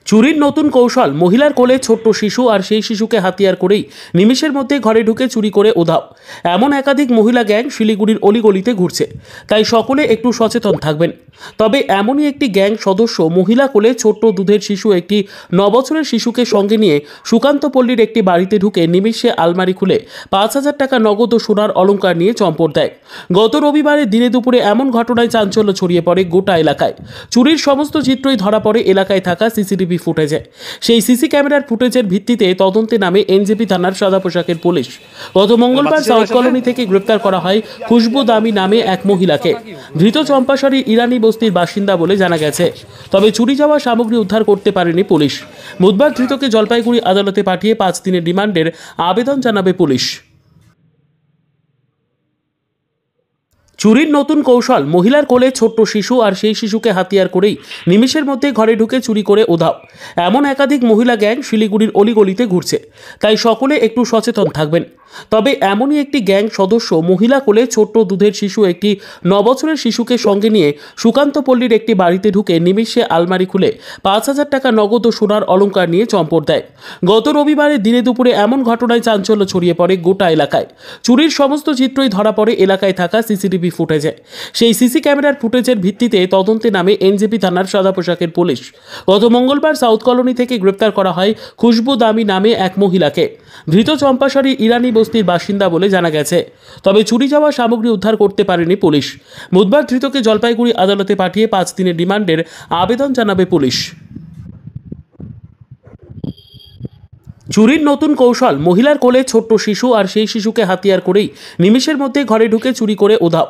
চুরির নতুন কৌশল, মহিলার কোলে ছোট্ট শিশু আর সেই শিশুকে হাতিয়ার করেই নিমেষের মধ্যে ঘরে ঢুকে চুরি করে উধাও। এমন একাধিক মহিলা গ্যাং শিলিগুড়ির অলিগলিতে ঘুরছে, তাই সকলে একটু সচেতন থাকবেন। তবে এমনই একটি গ্যাং সদস্য মহিলা কোলে ছোট্ট দুধের শিশু, একটি 9 বছরের শিশুকে সঙ্গে নিয়ে সুকান্তপল্লীর একটি বাড়িতে ঢুকে নিমেষে আলমারি খুলে 5,000 টাকা নগদ ও সোনার অলংকার নিয়ে চম্পট দেয়। গত রবিবারে দিনে দুপুরে এমন ঘটনায় চাঞ্চল্য ছড়িয়ে পড়ে গোটা এলাকায়। চুরির সমস্ত চিত্রই ধরা পড়ে এলাকায় থাকা সিসিটিভি ফুটেজে। সেই সিসি ক্যামেরার ফুটেজের ভিত্তিতে তদন্তে নামে এনজেপি থানার সাদা পোশাকের পুলিশ। গত মঙ্গলবার সাউথ কলোনি থেকে গ্রেপ্তার করা হয় খুশবু দামি নামে এক মহিলাকে। ধৃত চম্পাশাড়ি ইরানি বস্তির বাসিন্দা বলে জানা গেছে। তবে চুরি যাওয়া সামগ্রী উদ্ধার করতে পারেনি পুলিশ। বুধবার ধৃতকে জলপাইগুড়ি আদালতে পাঠিয়ে 5 দিনের রিমান্ডের আবেদন জানাবে পুলিশ। চুরির নতুন কৌশল, মহিলার কোলে ছোট্ট শিশু আর সেই শিশুকে হাতিয়ার করেই নিমেষের মধ্যে ঘরে ঢুকে চুরি করে উধাও। এমন একাধিক মহিলা গ্যাং শিলিগুড়ির অলিগলিতে ঘুরছে, তাই সকলে একটু সচেতন থাকবেন। তবে এমনই একটি গ্যাং সদস্য মহিলা কোলে ছোট্ট দুধের শিশু, একটি 9 বছরের শিশুকে সঙ্গে নিয়ে সুকান্তপল্লীর একটি বাড়িতে ঢুকে নিমেষে আলমারি খুলে 5,000 টাকা নগদ ও সোনার অলংকার নিয়ে চম্পট দেয়। গত রবিবারে দিনে দুপুরে এমন ঘটনায় চাঞ্চল্য ছড়িয়ে পড়ে গোটা এলাকায়। চুরির সমস্ত চিত্রই ধরা পড়ে এলাকায় থাকা সিসিটিভি ফুটেজে। সেই সিসি ক্যামেরার ফুটেজের ভিত্তিতে তদন্তে নামে এনজেপি থানার সাদা পোশাকের পুলিশ। গত মঙ্গলবার সাউথ কলোনি থেকে গ্রেপ্তার করা হয় খুশবু দামি নামে এক মহিলাকে। ধৃত চম্পাশাড়ি ইরানি বস্তির বাসিন্দা বলে জানা গেছে। তবে চুরি যাওয়া সামগ্রী উদ্ধার করতে পারেনি পুলিশ। বুধবার ধৃতকে জলপাইগুড়ি আদালতে পাঠিয়ে 5 দিনের রিমান্ডের আবেদন জানাবে পুলিশ। চুরির নতুন কৌশল, মহিলার কোলে ছোট্ট শিশু আর সেই শিশুকে হাতিয়ার করেই নিমেষের মধ্যে ঘরে ঢুকে চুরি করে উধাও।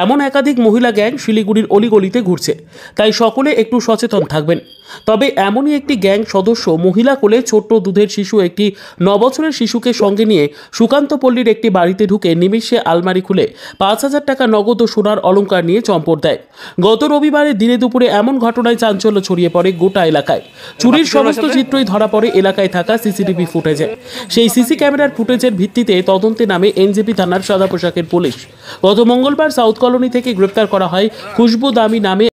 এমন একাধিক মহিলা গ্যাং শিলিগুড়ির অলিগলিতে ঘুরছে, তাই সকলে একটু সচেতন থাকবেন। তবে এমনই একটি গ্যাং সদস্য মহিলা কোলে ছোট্ট দুধের শিশু, একটি 9 বছরের শিশুকে সঙ্গে নিয়ে সুকান্তপল্লীর একটি বাড়িতে ঢুকে নিমেষে আলমারি খুলে 5,000 টাকা নগদ ও সোনার অলংকার নিয়ে চম্পট দেয়। গত রবিবারে দিনে দুপুরে এমন ঘটনায় চাঞ্চল্য ছড়িয়ে পড়ে গোটা এলাকায়। চুরির সমস্ত চিত্রই ধরা পড়ে এলাকায় থাকা সিসিটিভি ফুটেজে। সেই সিসি ক্যামেরার ফুটেজের ভিত্তিতে তদন্তে নামে এনজেপি থানার সাদা পোশাকের পুলিশ। গত মঙ্গলবার সাউথ কলোনি থেকে গ্রেপ্তার করা হয় খুশবু দামি নামে